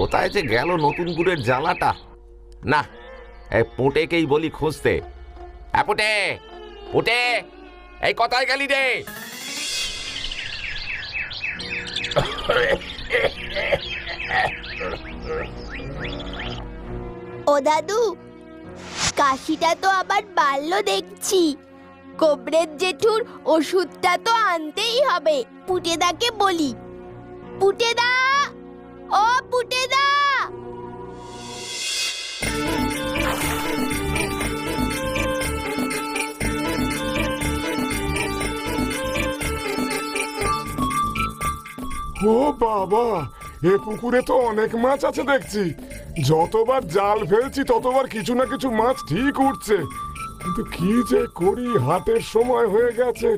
কোথায় যে গেল নতুন গুড়ের জ্বালাটা? না, এই পুটেকেই বলি খুঁজতে। পুটে, পুটে, এই কোথায় গেলি রে? ও দাদু, কাশিটা তো আবার বাড়লো দেখছি। কোবরের জেঠুর ওষুধটা তো আনতেই হবে। পুটেদাকে বলি। পুটেদা, ও পুটেদা! ও বাবা, এ পুকুরে তো অনেক মাছ আছে দেখছি। যতবার জাল ফেলছি ততবার কিছু না কিছু মাছ ঠিক উঠছে, কিন্তু কি যে করি, হাটের সময় হয়ে গেছে।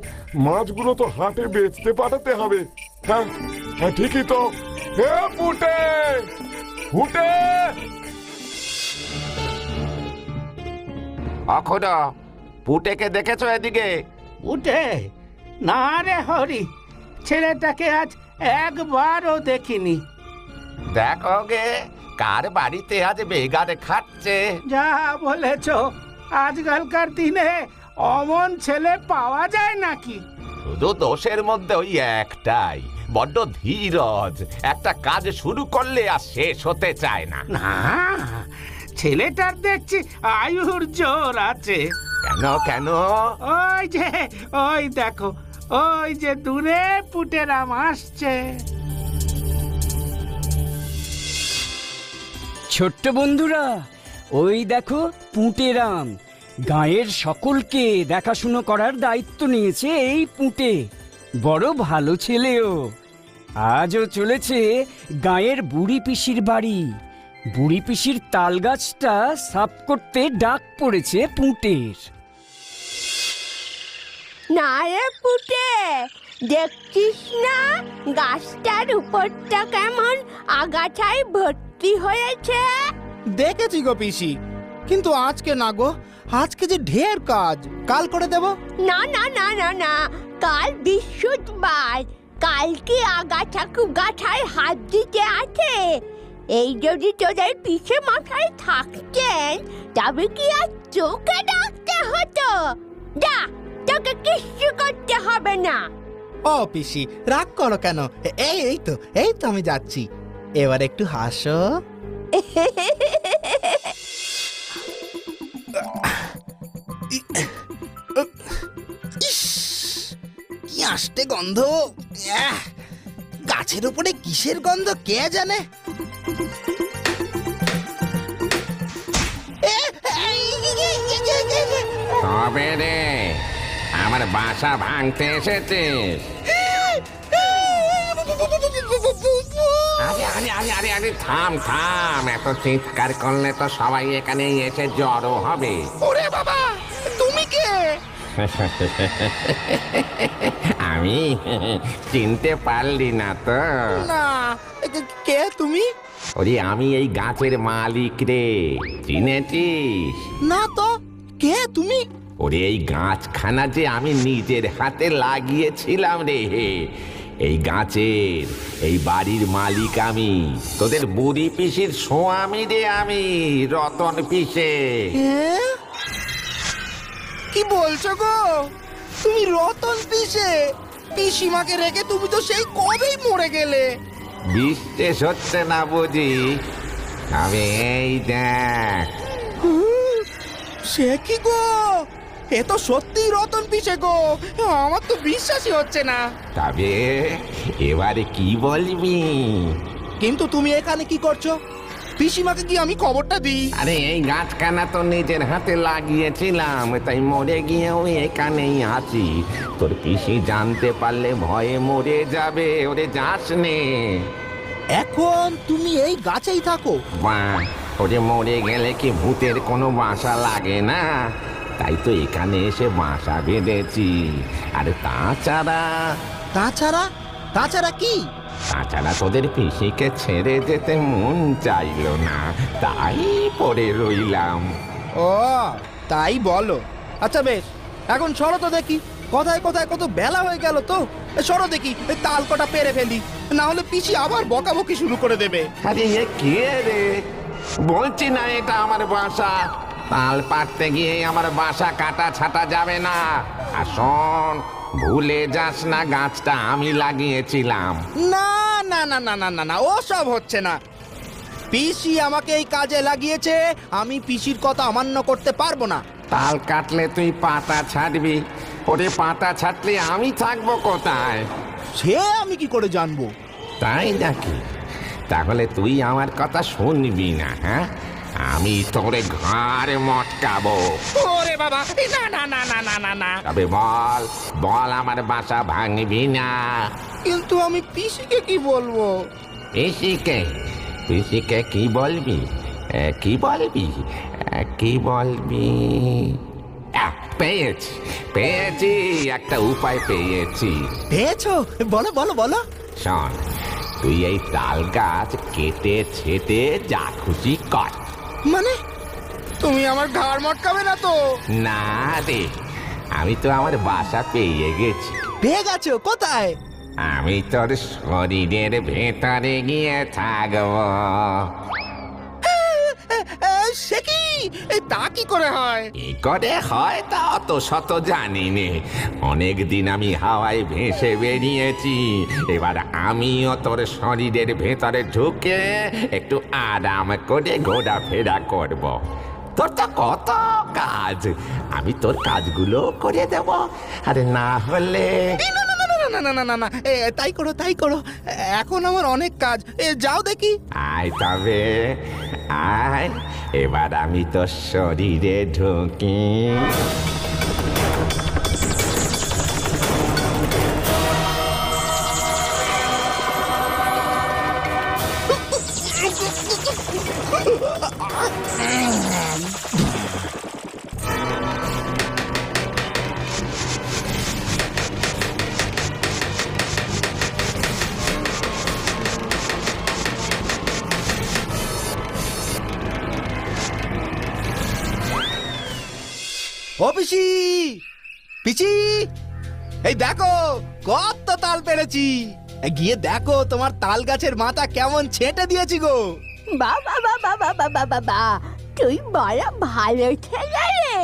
মাছগুলো তো হাটে বেচতে পাঠাতে হবে। হ্যাঁ হ্যাঁ, ঠিকই তো। হে পুটে, পুটে! অখনো পুটেকে দেখেছো এদিকে? উঠে না রে হরি, ছেলেটাকে আজ একবারও দেখিনি। দেখো গে, কার বাড়িতে আজ বেগারে খাচ্ছে। যা বলেছ, আজকালকার দিনে অমন ছেলে পাওয়া যায় নাকি? শুধু দোষের মধ্যে ওই একটাই, বড্ড ধীরজ। একটা কাজ শুরু করলে আর শেষ হতে চায় না। না, ছেলেটার দেখছি আয়ুর জোর আছে। কেন কেন? ওই যে, ওই দেখো, ওই যে দূরে পুটেরাম আসছে। ছোট্ট বন্ধুরা, ওই দেখো পুঁটেরাম। গাঁয়ের সকলকে দেখাশুনো করার দায়িত্ব নিয়েছে এই পুঁটে। বড় ভালো ছেলেও। আজও চলেছে গাঁয়ের বুড়ি পিসির বাড়ি। বুড়ি পিসির তাল গাছটা সাফ করতে ডাক পড়েছে পুঁটের। না রে পুটে, দেখছিস না গাছটার উপরটা কেমন আগাছায় ভর্তি হয়েছে? দেখেছি গো পিসি, কিন্তু আজকে না গো, আজকে যে ঢের কাজ। কাল করে দেব। না না না না না, কাল বৃহস্পতিবার। কালকে আগাছা কুগাছায় হাত দিতে আছে। এই যদি তোদের পিছে মাথায় থাকতেন, তবে কি আর চোখে ডাকতে হতো? যা, তোকে কিচ্ছু করতে হবে না। ও পিসি, রাগ করো কেন? এই তো আমি যাচ্ছি। এবার একটু হাসো। কি আষ্টে গন্ধ! গাছের উপরে কিসের গন্ধ কে জানে? তবে রে, আমার বাসা ভাঙতে এসেছিস? আরে আরে আরে আরে আরে, থাম থাম, এত চিৎকার করলে তো সবাই এখানে এসে জড়ো হবে। ওরে বাবা, তুমি কে? আমি চিনতে পারলি না তো? না, কে তুমি? ওরে, আমি এই গাছের মালিক রে, চিনেছিস? না তো, কে তুমি? ওরে, এই গাছখানা যে আমি নিজের হাতে লাগিয়েছিলাম রে। এই গাছের, এই বাড়ির মালিক আমি। তোদের বুড়ি পিসির স্বামী রে আমি, রতন পিসে। কি বলছো গো? তুমি রতন পিসে? পিসিমাকে রেখে তুমি তো সেই কবেই মরে গেলে। বিশ্বাস হচ্ছে না বুঝি? আমি এই দেখ। সে কি গো? এ তো সত্যি রতন পিসে গো, আমার তো বিশ্বাসই হচ্ছে না। তবে এবারে কি বলবি? কিন্তু তুমি এখানে কি করছো? পিসিমাকে কি আমি খবরটা দিই? আরে, এই গাছখানা তো নিজের হাতে লাগিয়েছিলাম, তাই মরে গিয়েও এখানেই আছি। তোর পিসি জানতে পারলে ভয়ে মরে যাবে। ওরে, যাস নে। এখন তুমি এই গাছেই থাকো? বাহ, ওরে মরে গেলে কি ভূতের কোনো বাসা লাগে না? তাই তো এখানে এসে বাসা বেঁধেছি। আর তাছাড়া তাছাড়া কি? তাছাড়া তোদের পিসিকে ছেড়ে যেতে মন চাইলো না, তাই পড়ে রইলাম। ও, তাই বলো। আচ্ছা বেশ, এখন সরো তো দেখি কথায় কথায় কত বেলা হয়ে গেল তো। সরো দেখি এই তাল কটা পেরে ফেলি, না হলে পিসি আবার বকাবকি শুরু করে দেবে। আরে এ কে রে? বলছি না এটা আমার বাসা। তাল পাড়তে গিয়ে আমার বাসা কাটা ছাটা যাবে না। আর শোন, ভুলে যাস না গাছটা আমি লাগিয়েছিলাম। না না না না না না না, ও সব হচ্ছে না। পিসি আমাকে এই কাজে লাগিয়েছে, আমি পিসির কথা অমান্য করতে পারবো না। তাল কাটলে তুই পাতা ছাড়বি, ওরে পাতা ছাড়লে আমি থাকবো কোথায়? সে আমি কি করে জানবো? তাই নাকি? তাহলে তুই আমার কথা শুনবি না? হ্যাঁ, আমি তোরে ঘাড়ে মটকাবো। ওরে বাবা, না না না না না না না। তবে বল বল, আমার বাসা ভাঙবি না? কিন্তু আমি পিসিকে কি বলবো? পিসিকে? পিসিকে কি বলবি? কি বলবি? কি বলবি? পেয়েছি পেয়েছি, একটা উপায় পেয়েছি। পেয়েছো? বলো বলো বলো। শোন, তুই এই তাল গাছ কেটে ছেটে যা খুশি কর। মানে তুমি আমার ঘাড় মটকাবে না তো? না রে, আমি তো আমার বাসা পেয়ে গেছি। পেয়ে গেছো? কোথায়? আমি তোর শরীরের ভেতরে গিয়ে থাকবো। সে কি? তা কি করে হয়? কি করে হয় তা অত শত জানি নে। অনেকদিন আমি হাওয়ায় ভেসে বেরিয়েছি, এবার আমিও তোর শরীরের ভেতরে ঢুকে একটু আরাম করে ঘোরাফেরা করব। তোর তো কত কাজ, আমি তোর কাজগুলো করে দেব। আরে না হলে না না না না না, তাই করো তাই করো। এখন আমার অনেক কাজ, যাও দেখি। আয় তবে আয়, এবার আমি তোর শরীরে ঢুকি। ও পিসি, পিসি, এই দেখো কত তাল পেরেছি। গিয়ে দেখো তোমার তাল গাছের মাথা কেমন ছেঁটে দিয়েছি গো। বাবা বাবা বাবা বাবা বা, তুই বড় ভালো ছেলে রে।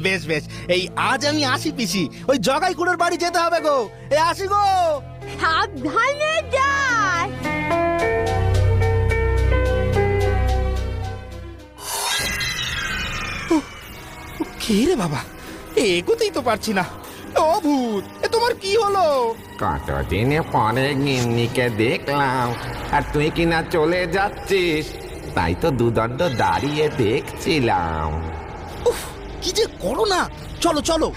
বেশ বেশ, এই আজ আমি আসি পিসি, ওই জগাই কুড়োর বাড়ি যেতে হবে গো। আসি গো। সাবধানে যাস। কে রে বাবা, এগোতেই তো পারছি না। ও ভূত, তোমার কি হলো? কতদিনে পরে গিন্নিকে দেখলাম, আর তুই কিনা চলে যাচ্ছিস, তাই তো দুদণ্ড দাঁড়িয়ে দেখছিলাম। উফ, কি যে করো না। চলো চলো।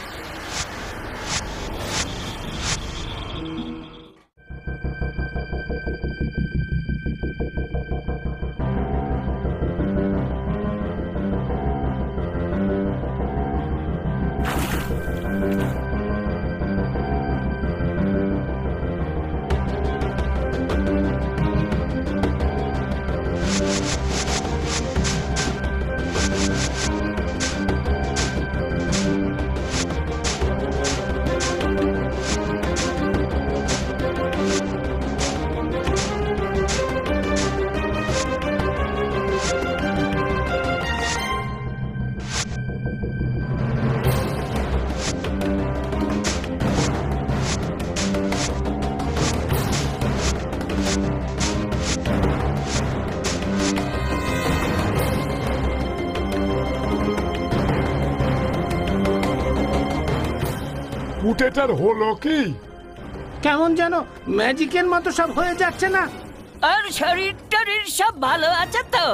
পুটেটার হলো কি? কেমন যেন ম্যাজিকের মতো সব হয়ে যাচ্ছে না? আর শরীর টরীর সব ভালো আছে তো?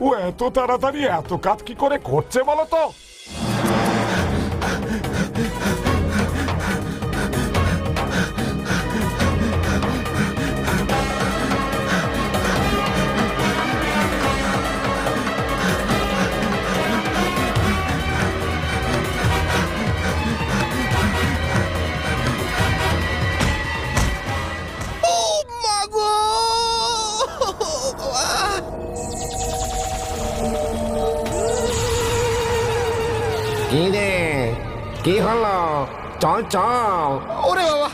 ও এত তাড়াতাড়ি এত কাজ কি করে করছে বলো তো? কি হলো? চল চল। ওরে বাবা,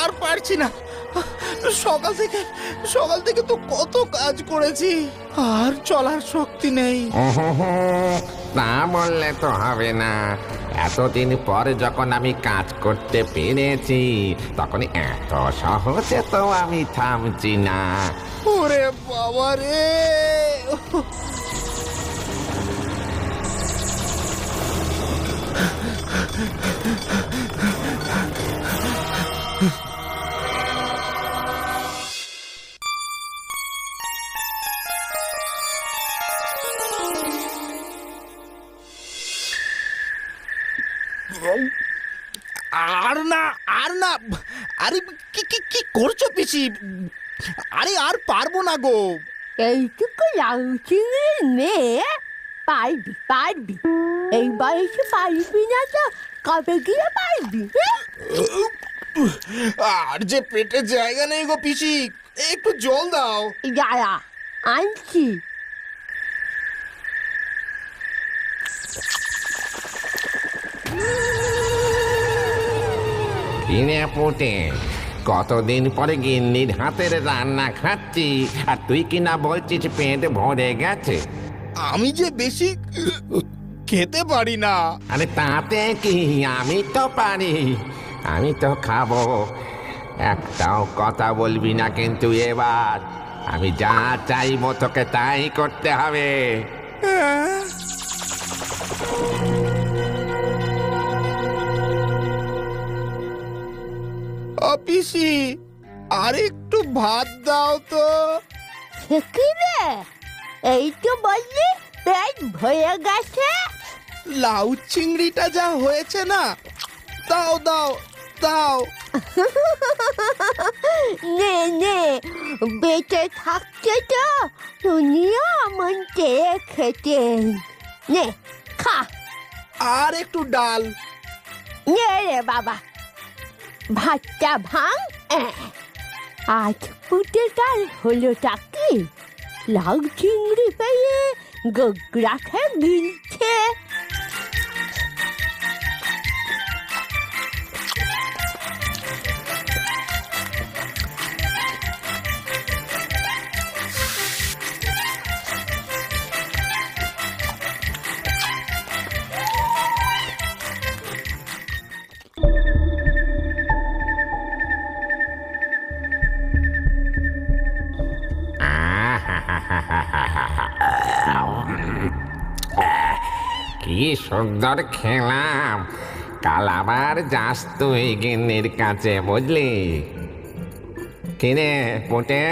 আর পারছি না। সকাল থেকে তো কত কাজ করেছি, আর চলার শক্তি নেই। তা বললে তো হবে না। এতদিন পরে যখন আমি কাজ করতে পেরেছি, তখন এত সহজে তো আমি থামছি না। ওরে বাবা রে! আর না, আরে কি কি কি করছো পিসি? আরে আর পারবো না গো। এইটুকু লাউ চিংড়ির মেয়ে, পারবি পারবি, এই বয়সে পারবি না তো কবে গিয়ে পারবি? আর যে পেটে জায়গা নেই গো পিসি, একটু জল দাও। দাঁড়া, আনছি। কিনে পুটে, কতদিন পরে গিন্নির হাতের রান্না খাচ্ছি, আর তুই কিনা বলছিস পেট ভরে গেছে। আমি যে বেশি খেতে পারি না। আরে তাতে কি, আমি তো পারি, আমি তো খাবো। একটাও কথা বলবি না কিন্তু এবার। আমি যা চাইবো তোকে তাই করতে হবে। পিসি, আর একটু ভাত দাও তো। কি রে, এই তো বললি পেট ভরে গেছে। লাউ চিংড়িটা যা হয়েছে না, দাও দাও দাও। নে নে, বেঁচে থাকতে তো তুমিও এমন চেয়ে খেতেন। নে খা। আর একটু ডাল। নে রে বাবা, ভাতটা ভাঙ। আজ ফুটে ডাল হলোটা কি? লাউ চিংড়ি পেয়ে গোগ্রাখে গিলছে। কি সুন্দর খেলাম। কাল আবার যাস তুই গিন্নির কাছে, বুঝলি? কিরে পুটে,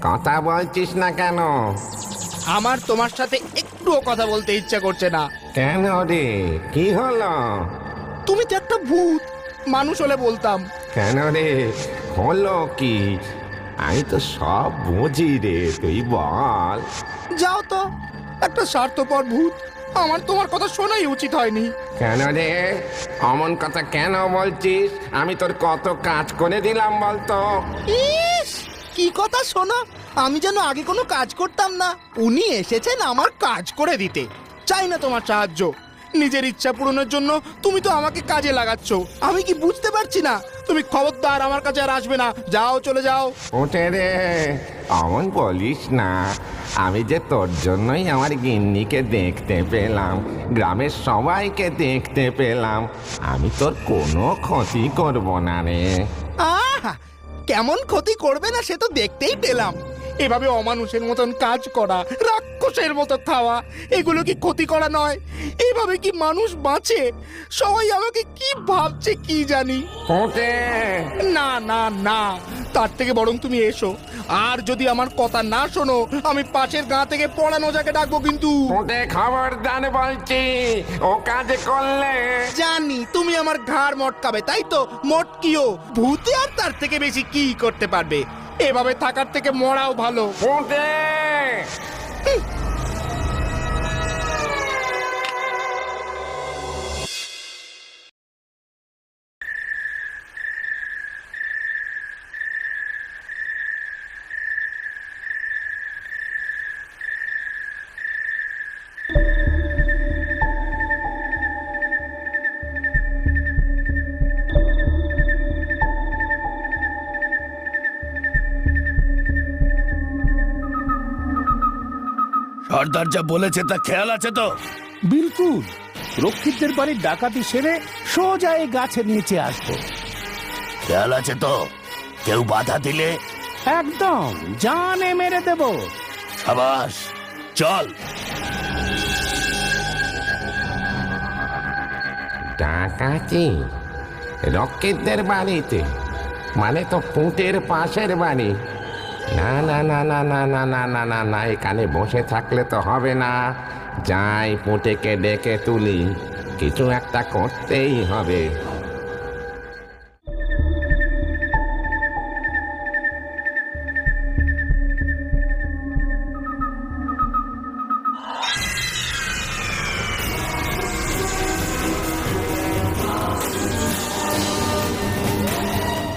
কথা বলছিস না কেন? আমার তোমার সাথে একটুও কথা বলতে ইচ্ছা করছে না। কেন রে, কি হলো? তুমি তো একটা ভূত, মানুষ হলে বলতাম। কেন রে, হলো কি? আমি তো সব বুঝি রে, তুই বল। যাও তো, একটা স্বার্থপর ভূত। আমার তোমার কথা শোনাই উচিত হয়নি। কেন রে, অমন কথা কেন বলছিস? আমি তোর কত কাজ করে দিলাম বলতো। ইস, কি কথা শোনো। আমি যেন আগে কোনো কাজ করতাম না। উনি এসেছেন আমার কাজ করে দিতে। চাই না তোমার সাহায্য। নিজের ইচ্ছা পূরণের জন্য তুমি তো আমাকে কাজে লাগাচ্ছ। আমি কি বুঝতে পারছি না? তুমি খবরদার আমার কাছে আর আসবে না। যাও, চলে যাও। ওঠে রে, অমন বলিস না। আমি যে তোর জন্যই আমার গিন্নিকে দেখতে পেলাম, গ্রামের সবাইকে দেখতে পেলাম। আমি তোর কোনো ক্ষতি করব না রে। আহা, কেমন ক্ষতি করবে না সে তো দেখতেই পেলাম। এভাবে অমানুষের মতন কাজ করা, রাক্ষসের মতো খাওয়া, এগুলো কি ক্ষতি করা নয়? এভাবে কি মানুষ বাঁচে? সবাই আমাকে কি ভাবছে কি জানি। ওঠে, না না না, তার থেকে বরং তুমি এসো। আর যদি আমার কথা না শোনো, আমি পাশের গাঁ থেকে পড়ানো যাকে ডাকবো কিন্তু। ওঠে, খবরদার বলছি, ও কাজ করলে। জানি তুমি আমার ঘাড় মটকাবে, তাই তো মটকিও। ভূতে আর তার থেকে বেশি কি করতে পারবে? এভাবে থাকার থেকে মরাও ভালো। ওঠে। সর্দার যা বলেছে তা খেয়াল আছে তো? বিলকুল, রক্ষিতদের বাড়ির ডাকাতি সেরে সোজা এই গাছের নিচে আসবো। খেয়াল আছে তো? কেউ বাধা দিলে একদম জানে মেরে দেব। সাবাস, চল। ডাকাতি রক্ষিতদের বাড়িতে, মানে তো পুঁটের পাশের বাড়ি। না না না না না না না না না না, এখানে বসে থাকলে তো হবে না। যাই পুঁটেকে ডেকে তুলি, কিছু একটা করতেই হবে।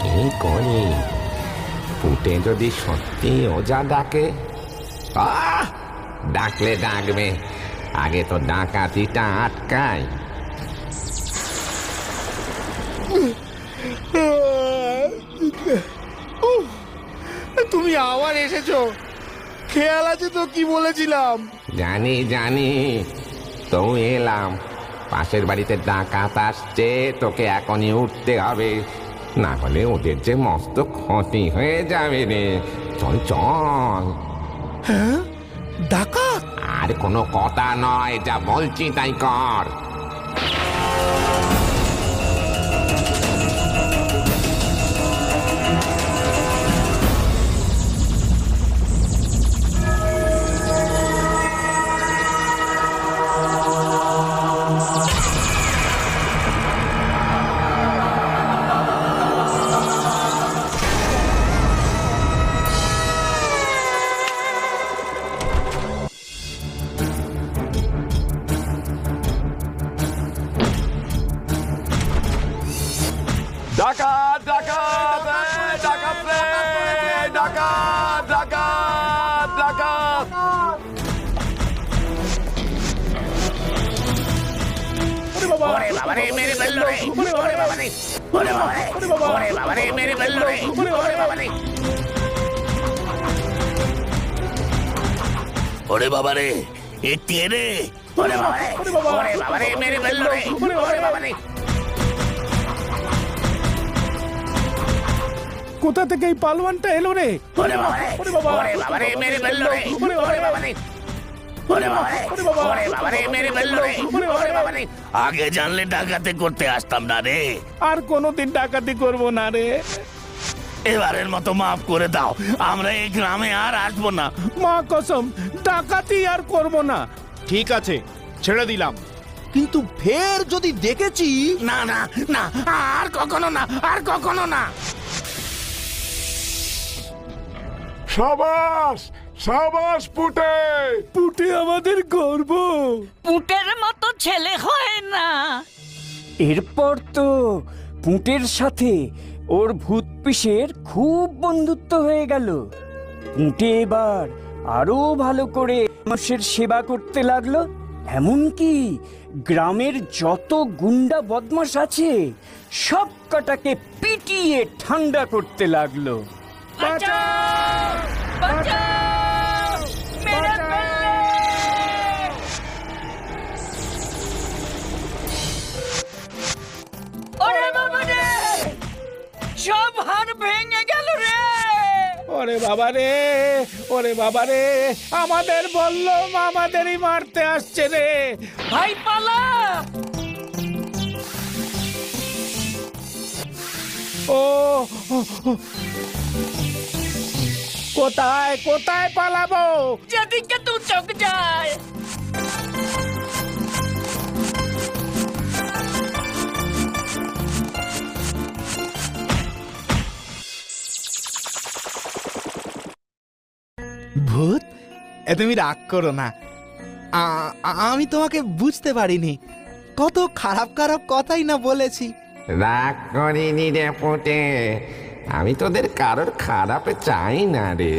কি করি, পুঁটে যদি সত্যি ওজা ডাকে? ডাকলে ডাকবে, আগে তো ডাকাতিটা আটকায়। তুমি আবার এসেছো? খেয়াল আছে তো কি বলেছিলাম? জানি জানি, তো এলাম। পাশের বাড়িতে ডাকাত আসছে, তোকে এখনই উঠতে হবে, না হলে ওদের যে মস্ত ক্ষতি হয়ে যাবে রে। চল চল। হ্যাঁ, ডাকাত? আর কোনো কথা নয়, যা বলছি তাই কর। ডাকাত ডাকাত ডাকাত ডাকাত ডাকাত ডাকাত। ওরে বাবা রে, মেরে ফেললো রে! ওরে বাবা রে! ওরে বাবা রে! ওরে বাবা রে, মেরে ফেললো রে! ওরে বাবা রে! ওরে বাবা রে, এ কে রে? ওরে বাবা রে! ওরে বাবা রে, মেরে ফেললো রে! ওরে বাবা রে! কোথা থেকে এই পালোয়ানটা এলো রে? ওরে বাবা রে! ওরে বাবা রে, মেরে ফেললো রে! ওরে বাবা রে! ওরে বাবা রে! ওরে বাবা রে, মেরে ফেললো রে! ওরে বাবা রে! আগে জানলে ডাকাতি করতে আসতাম না রে। আর কোনোদিন ডাকাতি করব না রে। এবারের মতো মাফ করে দাও, আমরা এই গ্রামে আর আসবো না। মা কসম, ডাকাতি আর করব না। ঠিক আছে, ছেড়ে দিলাম, কিন্তু ফের যদি দেখেছি। না না না, আর কখনো না, আর কখনো না। সাবাস সাবাস পুটে। পুটে আমাদের গর্ব। পুঁটের মতো ছেলে হয় না। এরপর তো পুঁটের সাথে ওর ভূত পিসের খুব বন্ধুত্ব হয়ে গেল। পুঁটে এবার আরো ভালো করে মানুষের সেবা করতে লাগলো, এমনকি গ্রামের যত গুন্ডা বদমাশ আছে সব কটাকে পিটিয়ে ঠান্ডা করতে লাগলো। সব হাড় ভেঙে গেল রে। ওরে বাবা রে, ওরে বাবা রে, আমাদের বললো আমাদেরই মারতে আসছে রে। ভাই পালা। ও কোথায় কোথায় পালাবো? যেদিকে দু চোখ যায়। ভূত, তুমি রাগ করো না, আমি তোমাকে বুঝতে পারিনি। কত খারাপ খারাপ কথাই না বলেছি। রাগ করিনি রে পুঁটে, আমি তোদের কারোর খারাপে চাই না রে।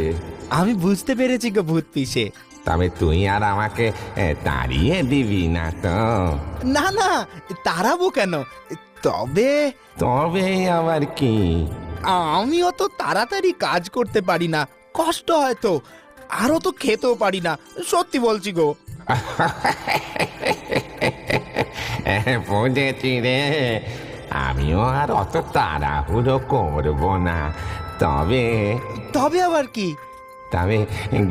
আমি বুঝতে পেরেছি গো ভূত পিসে। তবে তুই আর আমাকে তাড়িয়ে দিবি না তো? না না, তাড়াবো কেন? তবে তবে আবার কি? আমি অত তাড়াতাড়ি কাজ করতে পারি না, কষ্ট হয় তো। আরো তো খেতেও পারি না, সত্যি বলছি গো। বুঝেছি রে, আমিও আর অত তাড়াহুড়ো করবো না। তবে তবে আবার কি? তবে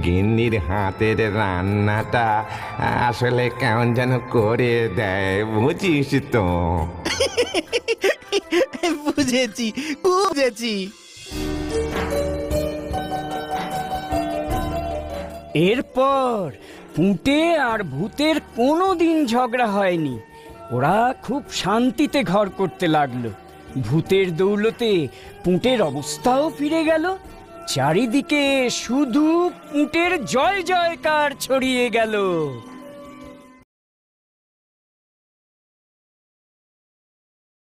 গিন্নির হাতের রান্নাটা আসলে কেমন যেন করে দেয়, বুঝিস তো? বুঝেছি বুঝেছি। এরপর পুঁটে আর ভূতের কোনো দিন ঝগড়া হয়নি। ওরা খুব শান্তিতে ঘর করতে লাগলো। ভূতের দৌলতে পুঁটের অবস্থাও ফিরে গেল। চারিদিকে শুধু পুঁটের জয় জয়কার ছড়িয়ে গেল।